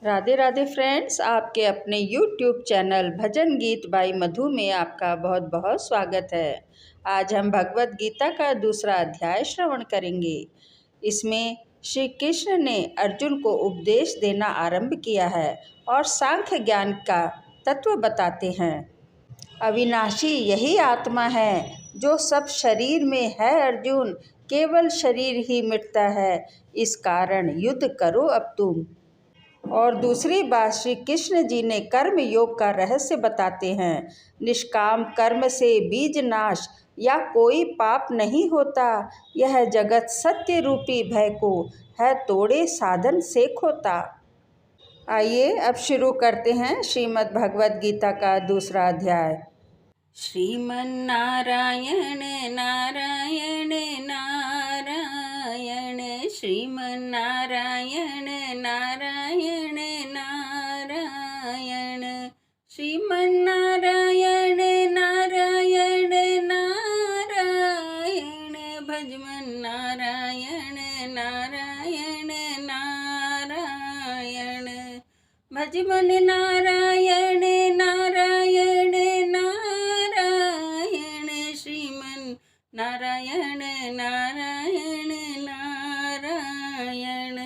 Radhe Radhe friends, आपके अपने YouTube channel भजन गीत बाई मधु में आपका बहुत बहुत स्वागत है। आज हम भगवत गीता का दूसरा अध्याय श्रवण करेंगे। इसमें श्री कृष्ण ने अर्जुन को उपदेश देना आरंभ किया है और सांख्य ज्ञान का तत्व बताते हैं। अविनाशी यही आत्मा है जो सब शरीर में है अर्जुन, केवल शरीर ही मिटता है, इस कारण युद्ध करो अब तुम। और दूसरी बात श्री कृष्ण जी ने कर्म योग का रहस्य बताते हैं। निष्काम कर्म से बीज नाश या कोई पाप नहीं होता। यह जगत सत्य रूपी भय को है तोड़े साधन से खोता। आइए अब शुरू करते हैं श्रीमद् भगवद गीता का दूसरा अध्याय। श्रीमन्नारायण नारायण नारायण, श्रीमन्नारायण नारायण नारायण, श्रीमन्नारायण नारायण नारायण, भजमन्नारायण नारायण नारायण, भजमन नारायण नारायण नारायण, श्रीमन नारायण नारायण नारायण।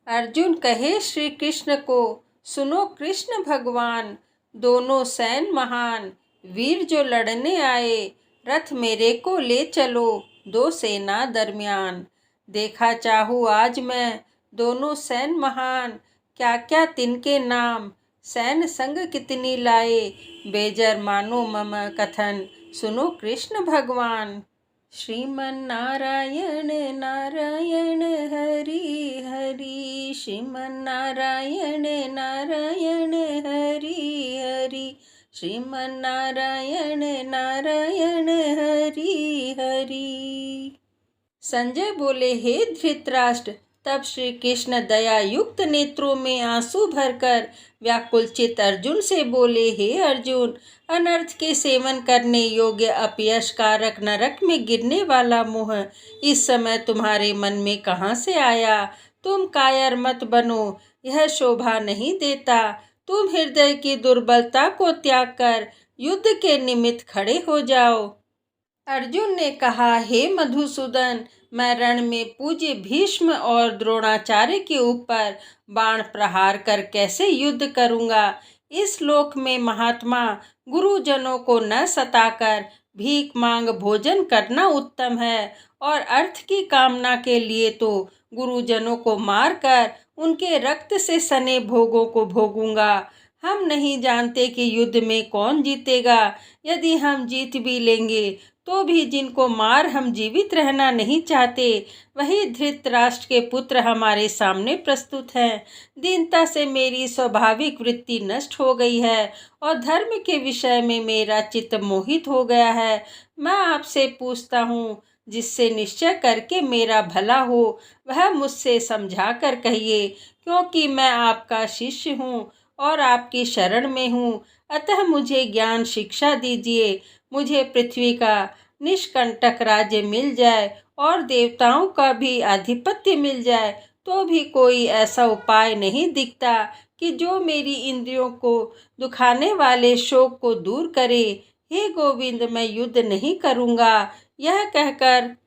अर्जुन कहे श्री कृष्ण को, सुनो कृष्ण भगवान, दोनों सैन महान वीर जो लड़ने आए, रथ मेरे को ले चलो दो सेना दरमियान। देखा चाहूँ आज मैं दोनों सैन महान, क्या क्या तिनके नाम, सैन संग कितनी लाए, बेजर मानो मम कथन, सुनो कृष्ण भगवान। श्रीमन्नारायण नारायण हरि हरि, श्रीमन्नारायण नारायण हरि हरि, श्रीमन्नारायण नारायण हरि हरि। संजय बोले, हे धृतराष्ट्र, तब श्री कृष्ण दया युक्त नेत्रों में आंसू भरकर व्याकुलचित अर्जुन से बोले, हे अर्जुन, अनर्थ के सेवन करने योग्य अपयश कारक नरक में गिरने वाला मोह इस समय तुम्हारे मन में कहाँ से आया। तुम कायर मत बनो, यह शोभा नहीं देता। तुम हृदय की दुर्बलता को त्याग कर युद्ध के निमित्त खड़े हो जाओ। अर्जुन ने कहा, हे मधुसूदन, मैं रण में पूज्य भीष्म और द्रोणाचार्य के ऊपर बाण प्रहार कर कैसे युद्ध करूंगा। इस लोक में महात्मा गुरुजनों को न सताकर भीख मांग भोजन करना उत्तम है, और अर्थ की कामना के लिए तो गुरुजनों को मारकर उनके रक्त से सने भोगों को भोगूंगा। हम नहीं जानते कि युद्ध में कौन जीतेगा। यदि हम जीत भी लेंगे तो भी जिनको मार हम जीवित रहना नहीं चाहते, वही धृतराष्ट्र के पुत्र हमारे सामने प्रस्तुत हैं। दीनता से मेरी स्वाभाविक वृत्ति नष्ट हो गई है और धर्म के विषय में मेरा चित्त मोहित हो गया है। मैं आपसे पूछता हूँ, जिससे निश्चय करके मेरा भला हो वह मुझसे समझा कर कहिए, क्योंकि मैं आपका शिष्य हूँ और आपकी शरण में हूँ। अतः मुझे ज्ञान शिक्षा दीजिए। मुझे पृथ्वी का निष्कंटक राज्य मिल जाए और देवताओं का भी आधिपत्य मिल जाए तो भी कोई ऐसा उपाय नहीं दिखता कि जो मेरी इंद्रियों को दुखाने वाले शोक को दूर करे। हे गोविंद, मैं युद्ध नहीं करूँगा। यह कहकर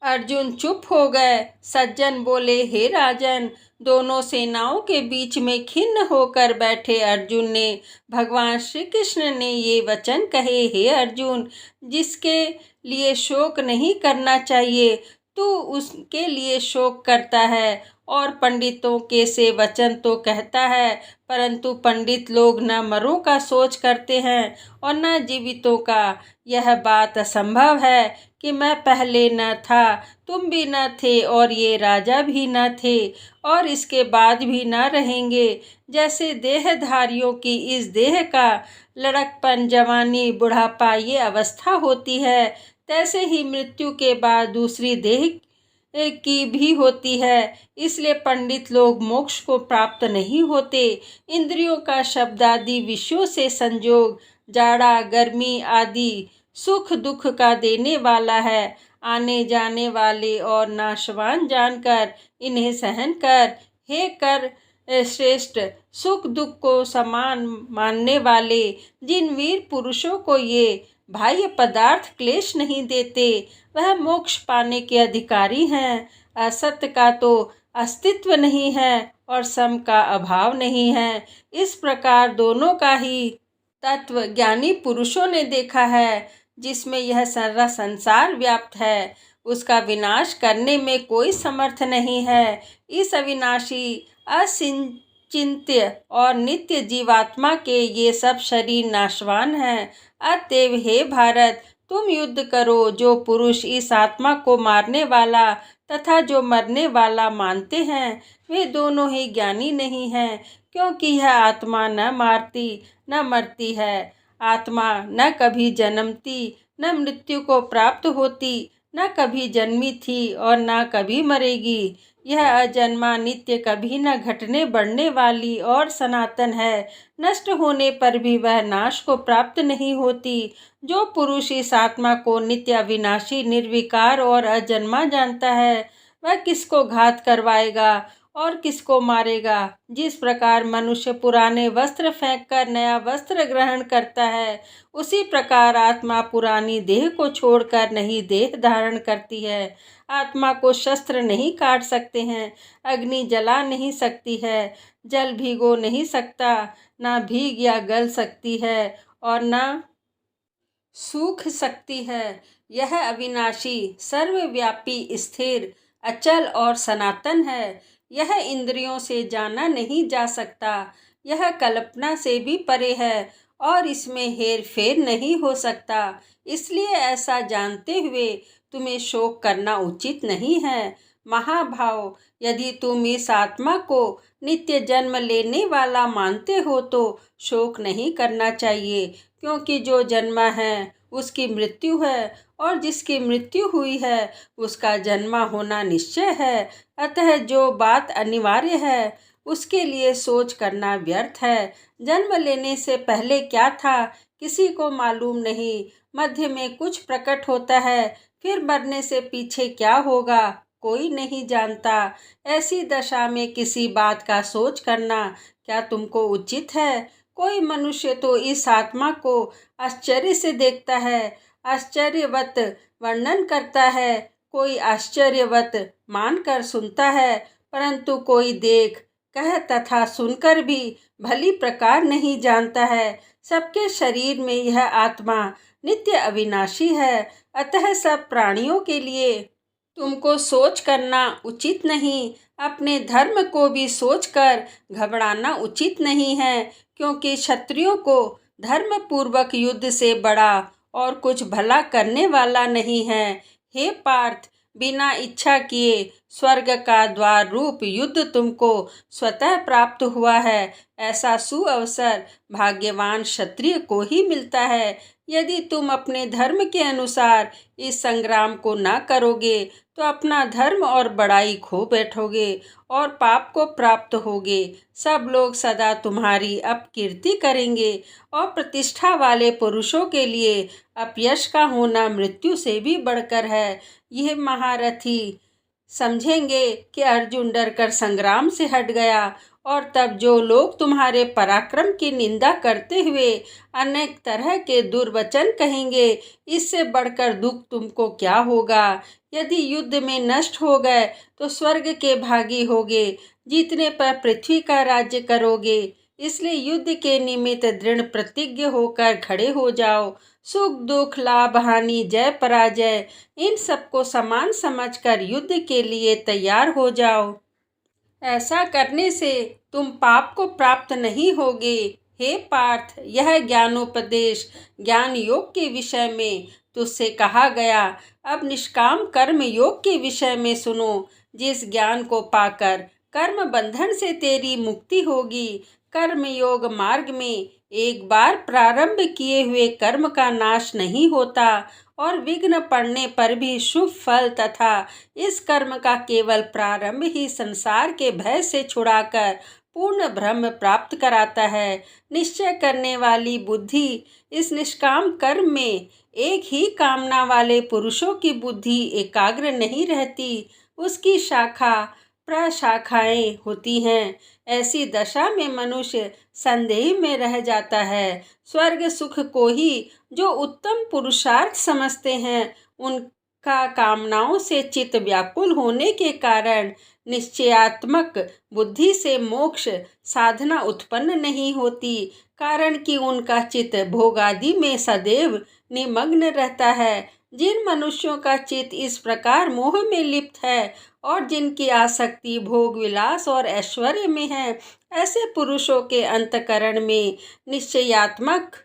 अर्जुन चुप हो गए। सज्जन बोले, हे राजन, दोनों सेनाओं के बीच में खिन्न होकर बैठे अर्जुन ने भगवान श्री कृष्ण ने ये वचन कहे, हे अर्जुन, जिसके लिए शोक नहीं करना चाहिए तू उसके लिए शोक करता है, और पंडितों के से वचन तो कहता है, परंतु पंडित लोग न मरों का सोच करते हैं और न जीवितों का। यह बात असंभव है कि मैं पहले न था, तुम भी न थे, और ये राजा भी न थे, और इसके बाद भी न रहेंगे। जैसे देहधारियों की इस देह का लड़कपन, जवानी, बुढ़ापा ये अवस्था होती है, तैसे ही मृत्यु के बाद दूसरी देह की भी होती है। इसलिए पंडित लोग मोक्ष को प्राप्त नहीं होते। इंद्रियों का शब्द आदि विषयों से संयोग जाड़ा गर्मी आदि सुख दुख का देने वाला है। आने जाने वाले और नाशवान जानकर इन्हें सहन कर, हे कर श्रेष्ठ, सुख दुख को समान मानने वाले जिन वीर पुरुषों को ये बाह्य पदार्थ क्लेश नहीं देते, वह मोक्ष पाने के अधिकारी हैं। असत्य का तो अस्तित्व नहीं है और सम का अभाव नहीं है। इस प्रकार दोनों का ही तत्व ज्ञानी पुरुषों ने देखा है। जिसमें यह सारा संसार व्याप्त है, उसका विनाश करने में कोई समर्थ नहीं है। इस अविनाशी, अचिंत्य और नित्य जीवात्मा के ये सब शरीर नाशवान हैं। अतएव हे भारत, तुम युद्ध करो। जो पुरुष इस आत्मा को मारने वाला तथा जो मरने वाला मानते हैं, वे दोनों ही ज्ञानी नहीं हैं, क्योंकि यह आत्मा न मारती न मरती है। आत्मा न कभी जन्मती न मृत्यु को प्राप्त होती, न कभी जन्मी थी और न कभी मरेगी। यह अजन्मा, नित्य, कभी न घटने बढ़ने वाली और सनातन है। नष्ट होने पर भी वह नाश को प्राप्त नहीं होती। जो पुरुष इस आत्मा को नित्य, अविनाशी, निर्विकार और अजन्मा जानता है, वह किसको घात करवाएगा और किसको मारेगा। जिस प्रकार मनुष्य पुराने वस्त्र फेंककर नया वस्त्र ग्रहण करता है, उसी प्रकार आत्मा पुरानी देह को छोड़कर नई देह धारण करती है। आत्मा को शस्त्र नहीं काट सकते हैं, अग्नि जला नहीं सकती है, जल भिगो नहीं सकता, ना भीग या गल सकती है और ना सूख सकती है। यह अविनाशी, सर्वव्यापी, स्थिर, अचल और सनातन है। यह इंद्रियों से जाना नहीं जा सकता। यह कल्पना से भी परे है और इसमें हेर फेर नहीं हो सकता। इसलिए ऐसा जानते हुए तुम्हें शोक करना उचित नहीं है। महाभाव, यदि तुम इस आत्मा को नित्य जन्म लेने वाला मानते हो तो शोक नहीं करना चाहिए, क्योंकि जो जन्मा है उसकी मृत्यु है और जिसकी मृत्यु हुई है उसका जन्मा होना निश्चय है। अतः जो बात अनिवार्य है उसके लिए सोच करना व्यर्थ है। जन्म लेने से पहले क्या था किसी को मालूम नहीं, मध्य में कुछ प्रकट होता है, फिर मरने से पीछे क्या होगा कोई नहीं जानता। ऐसी दशा में किसी बात का सोच करना क्या तुमको उचित है? कोई मनुष्य तो इस आत्मा को आश्चर्य से देखता है, आश्चर्यवत वर्णन करता है, कोई आश्चर्यवत मानकर सुनता है, परंतु कोई देख, कह तथा सुनकर भी भली प्रकार नहीं जानता है। सबके शरीर में यह आत्मा नित्य अविनाशी है। अतः सब प्राणियों के लिए तुमको सोच करना उचित नहीं। अपने धर्म को भी सोचकर घबराना उचित नहीं है, क्योंकि क्षत्रियों को धर्म पूर्वक युद्ध से बड़ा और कुछ भला करने वाला नहीं है। हे पार्थ, बिना इच्छा किए स्वर्ग का द्वार रूप युद्ध तुमको स्वतः प्राप्त हुआ है। ऐसा सुअवसर भाग्यवान क्षत्रिय को ही मिलता है। यदि तुम अपने धर्म के अनुसार इस संग्राम को न करोगे तो अपना धर्म और बड़ाई खो बैठोगे और पाप को प्राप्त होगे। सब लोग सदा तुम्हारी अपकीर्ति करेंगे और प्रतिष्ठा वाले पुरुषों के लिए अपयश का होना मृत्यु से भी बढ़कर है। यह महारथी समझेंगे कि अर्जुन डरकर संग्राम से हट गया, और तब जो लोग तुम्हारे पराक्रम की निंदा करते हुए अनेक तरह के दुर्वचन कहेंगे, इससे बढ़कर दुख तुमको क्या होगा? यदि युद्ध में नष्ट हो गए तो स्वर्ग के भागी होगे, जीतने पर पृथ्वी का राज्य करोगे। इसलिए युद्ध के निमित्त दृढ़ प्रतिज्ञ होकर खड़े हो जाओ। सुख दुख, लाभ हानि, जय पराजय, इन सबको समान समझकर युद्ध के लिए तैयार हो जाओ। ऐसा करने से तुम पाप को प्राप्त नहीं होगे। हे पार्थ, यह ज्ञानोपदेश ज्ञान योग के विषय में तुझसे कहा गया। अब निष्काम कर्म योग के विषय में सुनो। जिस ज्ञान को पाकर कर्म बंधन से तेरी मुक्ति होगी। कर्म योग मार्ग में एक बार प्रारंभ किए हुए कर्म का नाश नहीं होता और विघ्न पड़ने पर भी शुभ फल तथा इस कर्म का केवल प्रारंभ ही संसार के भय से छुड़ाकर पूर्ण ब्रह्म प्राप्त कराता है। निश्चय करने वाली बुद्धि इस निष्काम कर्म में एक ही कामना वाले पुरुषों की बुद्धि एकाग्र नहीं रहती। उसकी शाखा प्रशाखाएं होती हैं। ऐसी दशा में मनुष्य संदेह में रह जाता है। स्वर्ग सुख को ही जो उत्तम पुरुषार्थ समझते हैं, उनका कामनाओं से चित्त व्याकुल होने के कारण निश्चयात्मक बुद्धि से मोक्ष साधना उत्पन्न नहीं होती, कारण कि उनका चित्त भोगादि में सदैव निमग्न रहता है। जिन मनुष्यों का चित्त इस प्रकार मोह में लिप्त है और जिनकी आसक्ति भोग विलास और ऐश्वर्य में है, ऐसे पुरुषों के अंतकरण में निश्चयात्मक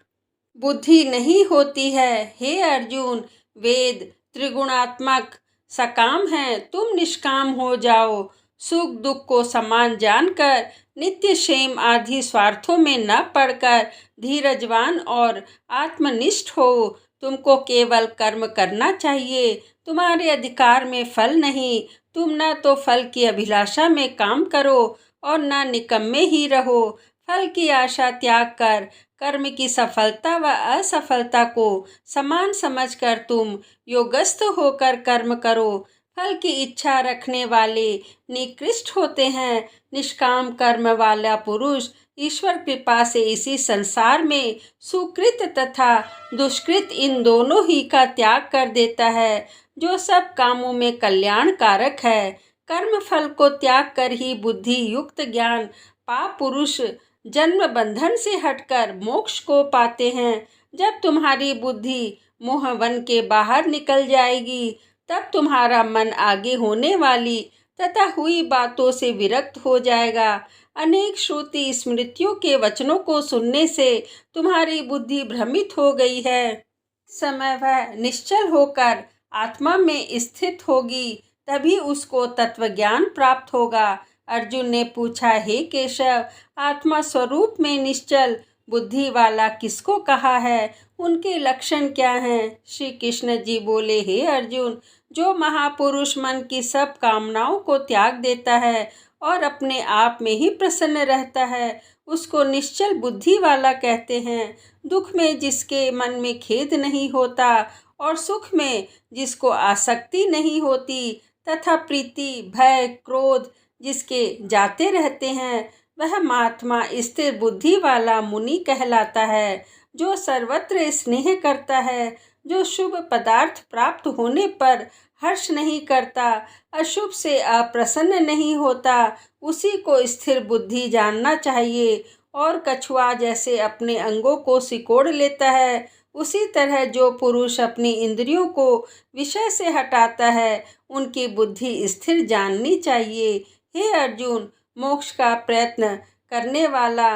बुद्धि नहीं होती है। हे अर्जुन, वेद त्रिगुणात्मक सकाम है, तुम निष्काम हो जाओ। सुख दुख को समान जानकर नित्य क्षेम आदि स्वार्थों में न पड़कर धीरजवान और आत्मनिष्ठ हो। तुमको केवल कर्म करना चाहिए, तुम्हारे अधिकार में फल नहीं। तुम न तो फल की अभिलाषा में काम करो और न निकम्मे ही रहो। फल की आशा त्याग कर कर्म की सफलता व असफलता को समान समझकर तुम योगस्थ होकर कर्म करो। फल की इच्छा रखने वाले निकृष्ट होते हैं। निष्काम कर्म वाला पुरुष ईश्वर कृपा से इसी संसार में सुकृत तथा दुष्कृत इन दोनों ही का त्याग कर देता है, जो सब कामों में कल्याणकारक है। कर्म फल को त्याग कर ही बुद्धि युक्त ज्ञान पाप पुरुष जन्म बंधन से हटकर मोक्ष को पाते हैं। जब तुम्हारी बुद्धि मोहवन के बाहर निकल जाएगी, तब तुम्हारा मन आगे होने वाली तथा हुई बातों से विरक्त हो जाएगा। अनेक श्रुति स्मृतियों के वचनों को सुनने से तुम्हारी बुद्धि भ्रमित हो गई है। समय वह निश्चल होकर आत्मा में स्थित होगी, तभी उसको तत्वज्ञान प्राप्त होगा। अर्जुन ने पूछा, हे केशव, आत्मा स्वरूप में निश्चल बुद्धि वाला किसको कहा है? उनके लक्षण क्या हैं? श्री कृष्ण जी बोले, हे अर्जुन, जो महापुरुष मन की सब कामनाओं को त्याग देता है और अपने आप में ही प्रसन्न रहता है, उसको निश्चल बुद्धि वाला कहते हैं। दुख में जिसके मन में खेद नहीं होता और सुख में जिसको आसक्ति नहीं होती तथा प्रीति भय क्रोध जिसके जाते रहते हैं, वह महात्मा स्थिर बुद्धि वाला मुनि कहलाता है। जो सर्वत्र स्नेह करता है, जो शुभ पदार्थ प्राप्त होने पर हर्ष नहीं करता, अशुभ से अप्रसन्न नहीं होता, उसी को स्थिर बुद्धि जानना चाहिए। और कछुआ जैसे अपने अंगों को सिकोड़ लेता है, उसी तरह जो पुरुष अपनी इंद्रियों को विषय से हटाता है, उनकी बुद्धि स्थिर जाननी चाहिए। हे अर्जुन, मोक्ष का प्रयत्न करने वाला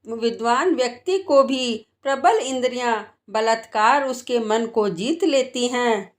विद्वान व्यक्ति को भी प्रबल इंद्रियां बलात्कार उसके मन को जीत लेती हैं।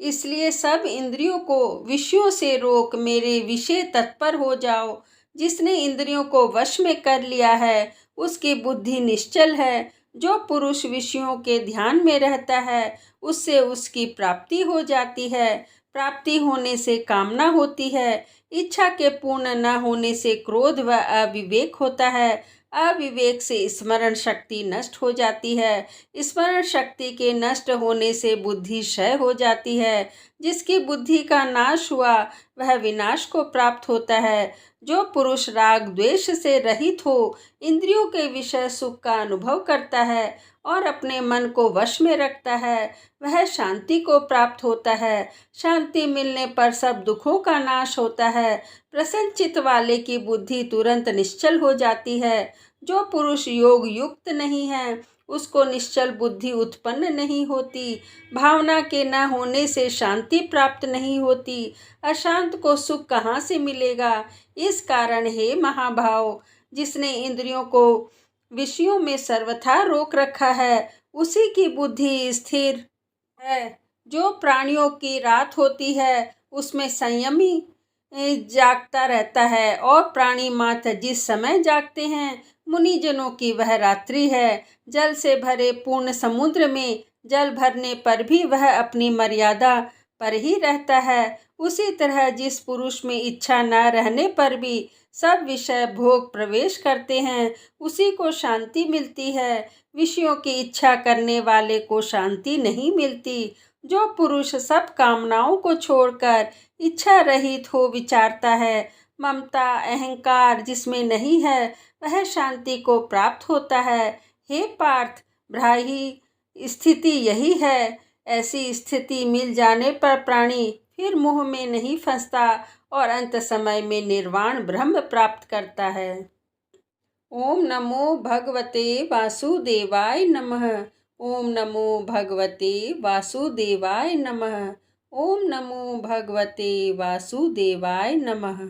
इसलिए सब इंद्रियों को विषयों से रोक मेरे विषय तत्पर हो जाओ। जिसने इंद्रियों को वश में कर लिया है, उसकी बुद्धि निश्चल है। जो पुरुष विषयों के ध्यान में रहता है, उससे उसकी प्राप्ति हो जाती है। प्राप्ति होने से कामना होती है। इच्छा के पूर्ण न होने से क्रोध व अविवेक होता है। अविवेक से स्मरण शक्ति नष्ट हो जाती है। स्मरण शक्ति के नष्ट होने से बुद्धि क्षय हो जाती है। जिसकी बुद्धि का नाश हुआ, वह विनाश को प्राप्त होता है। जो पुरुष राग द्वेष से रहित हो, इंद्रियों के विषय सुख का अनुभव करता है और अपने मन को वश में रखता है, वह शांति को प्राप्त होता है। शांति मिलने पर सब दुखों का नाश होता है। प्रसन्नचित्त वाले की बुद्धि तुरंत निश्चल हो जाती है। जो पुरुष योग युक्त नहीं है, उसको निश्चल बुद्धि उत्पन्न नहीं होती। भावना के न होने से शांति प्राप्त नहीं होती। अशांत को सुख कहाँ से मिलेगा? इस कारण हे महाभाव, जिसने इंद्रियों को विषयों में सर्वथा रोक रखा है, उसी की बुद्धि स्थिर है। जो प्राणियों की रात होती है, उसमें संयमी जागता रहता है और प्राणी मात्र जिस समय जागते हैं, मुनिजनों की वह रात्रि है। जल से भरे पूर्ण समुद्र में जल भरने पर भी वह अपनी मर्यादा पर ही रहता है। उसी तरह जिस पुरुष में इच्छा न रहने पर भी सब विषय भोग प्रवेश करते हैं, उसी को शांति मिलती है। विषयों की इच्छा करने वाले को शांति नहीं मिलती। जो पुरुष सब कामनाओं को छोड़कर इच्छा रहित हो विचारता है, ममता अहंकार जिसमें नहीं है, वह शांति को प्राप्त होता है। हे पार्थ, ब्राही स्थिति यही है। ऐसी स्थिति मिल जाने पर प्राणी फिर मोह में नहीं फंसता और अंत समय में निर्वाण ब्रह्म प्राप्त करता है। ओम नमो भगवते वासुदेवाय नमः। ओम नमो भगवते वासुदेवाय नमः। ओम नमो भगवते वासुदेवाय नमः।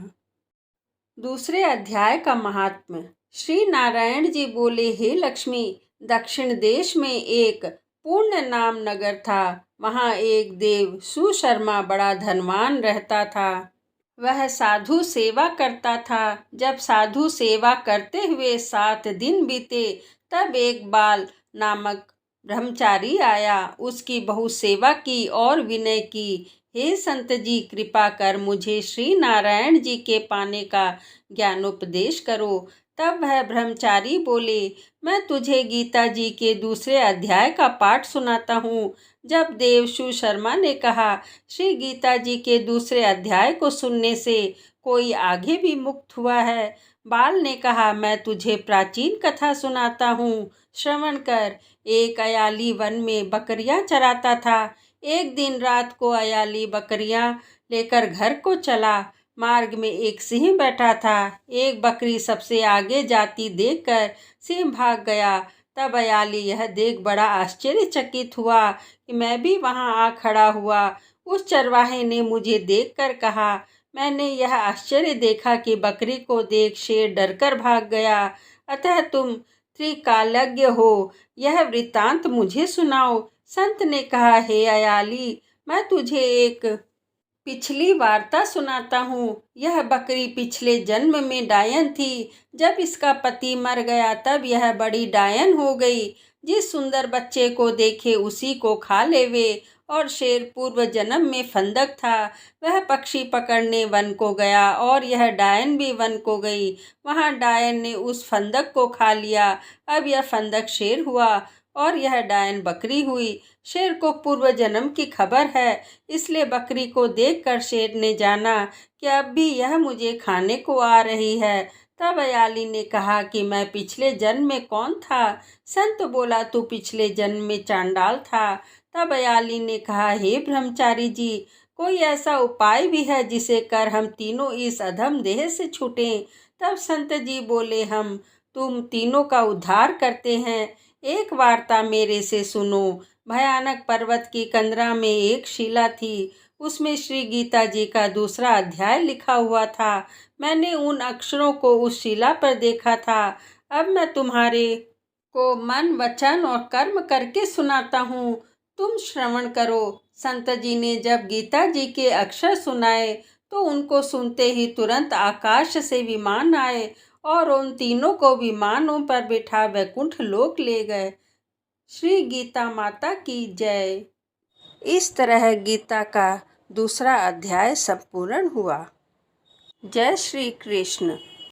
दूसरे अध्याय का महात्म्य। श्री नारायण जी बोले, हे लक्ष्मी, दक्षिण देश में एक पूर्ण नाम नगर था। वहाँ एक देव सुशर्मा बड़ा धनवान रहता था। वह साधु सेवा करता था। जब साधु सेवा करते हुए 7 दिन बीते, तब एक बाल नामक ब्रह्मचारी आया। उसकी बहुत सेवा की और विनय की। हे संत जी, कृपा कर मुझे श्री नारायण जी के पाने का ज्ञानोपदेश करो। तब वह ब्रह्मचारी बोले, मैं तुझे गीता जी के दूसरे अध्याय का पाठ सुनाता हूँ। जब देवशु शर्मा ने कहा, श्री गीता जी के दूसरे अध्याय को सुनने से कोई आगे भी मुक्त हुआ है? बाल ने कहा, मैं तुझे प्राचीन कथा सुनाता हूँ, श्रवण कर। एक अयाली वन में बकरियां चराता था। एक दिन रात को अयाली बकरियां लेकर घर को चला। मार्ग में एक सिंह बैठा था। एक बकरी सबसे आगे जाती देखकर सिंह भाग गया। तब अयाली यह देख बड़ा आश्चर्यचकित हुआ कि मैं भी वहां आ खड़ा हुआ। उस चरवाहे ने मुझे देखकर कहा, मैंने यह आश्चर्य देखा कि बकरी को देख शेर डरकर भाग गया। अतः तुम त्रिकालज्ञ हो, यह वृत्तांत मुझे सुनाओ। संत ने कहा, हे अयाली, मैं तुझे एक पिछली वार्ता सुनाता हूँ। यह बकरी पिछले जन्म में डायन थी। जब इसका पति मर गया तब यह बड़ी डायन हो गई। जिस सुंदर बच्चे को देखे उसी को खा लेवे। और शेर पूर्व जन्म में फंदक था। वह पक्षी पकड़ने वन को गया और यह डायन भी वन को गई। वहाँ डायन ने उस फंदक को खा लिया। अब यह फंदक शेर हुआ और यह डायन बकरी हुई। शेर को पूर्व जन्म की खबर है, इसलिए बकरी को देखकर शेर ने जाना कि अब भी यह मुझे खाने को आ रही है। तब अयाली ने कहा कि मैं पिछले जन्म में कौन था? संत बोला, तू पिछले जन्म में चांडाल था। तब अयाली ने कहा, हे ब्रह्मचारी जी, कोई ऐसा उपाय भी है जिसे कर हम तीनों इस अधम देह से छूटें? तब संत जी बोले, हम तुम तीनों का उद्धार करते हैं। एक वार्ता मेरे से सुनो। भयानक पर्वत की कंदरा में एक शिला थी। उसमें श्री गीता जी का दूसरा अध्याय लिखा हुआ था। मैंने उन अक्षरों को उस शिला पर देखा था। अब मैं तुम्हारे को मन वचन और कर्म करके सुनाता हूँ, तुम श्रवण करो। संत जी ने जब गीता जी के अक्षर सुनाए तो उनको सुनते ही तुरंत आकाश से विमान आए और उन तीनों को विमानों पर बिठा वैकुंठ लोक ले गए। श्री गीता माता की जय। इस तरह गीता का दूसरा अध्याय संपूर्ण हुआ। जय श्री कृष्ण।